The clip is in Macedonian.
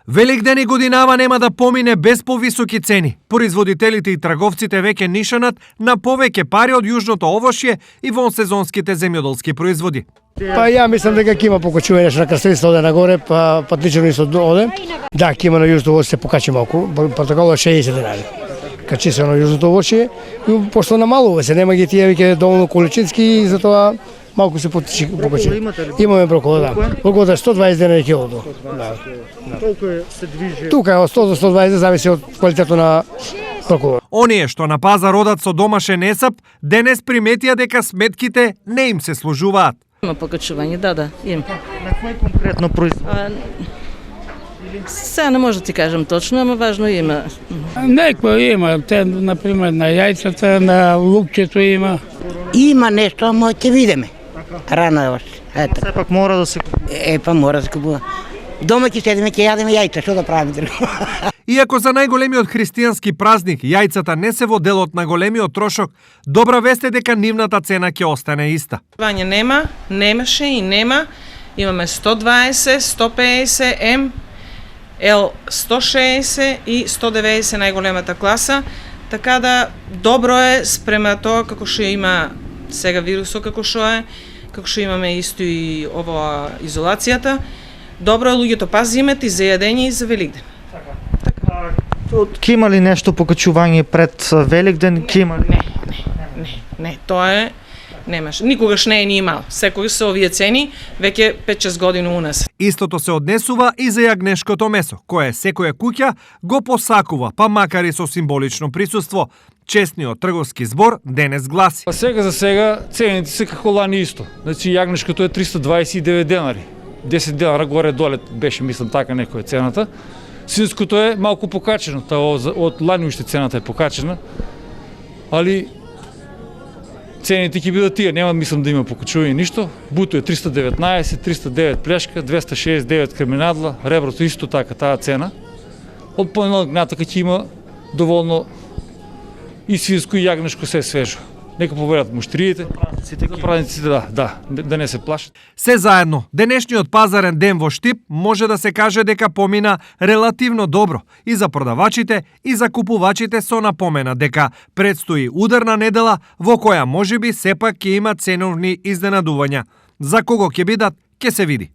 Великден и годинава нема да помине без повисоки цени. Производителите и трговците веќе нишанат на повеќе пари од јужното овошје и вонсезонските земјоделски производи. Па ја мислам дека ќе има покачување на крстовица оде нагоре, па патничено исто оде. Да, ќе има на јужното овошје се покачи малку, протоколот 60 денари. Качи се на јужното овошје, пошто намалува се, нема ги тие веќе доволно количински и затоа малку се покачи. Имаме брокола, да. Броколот е 120 денари килото. Да. Колку се движи? Тука е од 100 до 120, зависи од квалитетот на броколот. Оние што на пазар одат со домашен есап, денес приметија дека сметките не им се служуваат. Има покачување, да, има. На кој конкретно производ? Сега не може да ти кажам точно, ама важно има. Некој има, те, например, на јајцата, на лукчето има. Има нешто, ама ќе видиме. Рано е още. Ето. Сепак мора да се купува. Па мора да се купува. Дома ќе седиме, ќе јадеме јајца, што да правиме друго? Иако за најголемиот христијански празник јајцата не се во делот на големиот трошок, добра вест е дека нивната цена ќе остане иста. Нема, немаше и нема. Имаме 120, 150 М, Л 160 и 190 најголемата класа. Така да добро е спрема тоа како што има сега вирусот како што е, како што имаме исто и ова изолацијата. Добро е луѓето пазимете и за јадење и за Великден. Ке има ли нешто покачување пред Великден? Ке има ли? Не, тоа е немаш. Никогаш не е ни имал. Секогаш се овие цени веќе 5-6 години у нас. Истото се однесува и за јагнешкото месо, кое секоја куќа го посакува, па макар и со символично присуство. Честниот трговски збор денес гласи. Сега за сега цените се како лани исто. Значи јагнешкото е 329 денари. 10 денара горе-доле беше, мислам, така некоја цената. Свинското е малку покачено, од лани уште цената е покачена, али цените ќе бидат тие, нема мислам да има покачување ништо. Буто е 319, 309 плешка, 269 креминадла, реброто исто така таа цена. Од понеделник натака ќе има доволно и свинско и јагнешко се свежо. Нека поверат муштриите, празниците, да не се плашат. Се заедно, денешниот пазарен ден во Штип може да се каже дека помина релативно добро и за продавачите и за купувачите, со напомена дека предстои ударна недела во која можеби сепак ќе има ценовни изненадувања. За кого ќе бидат, ќе се види.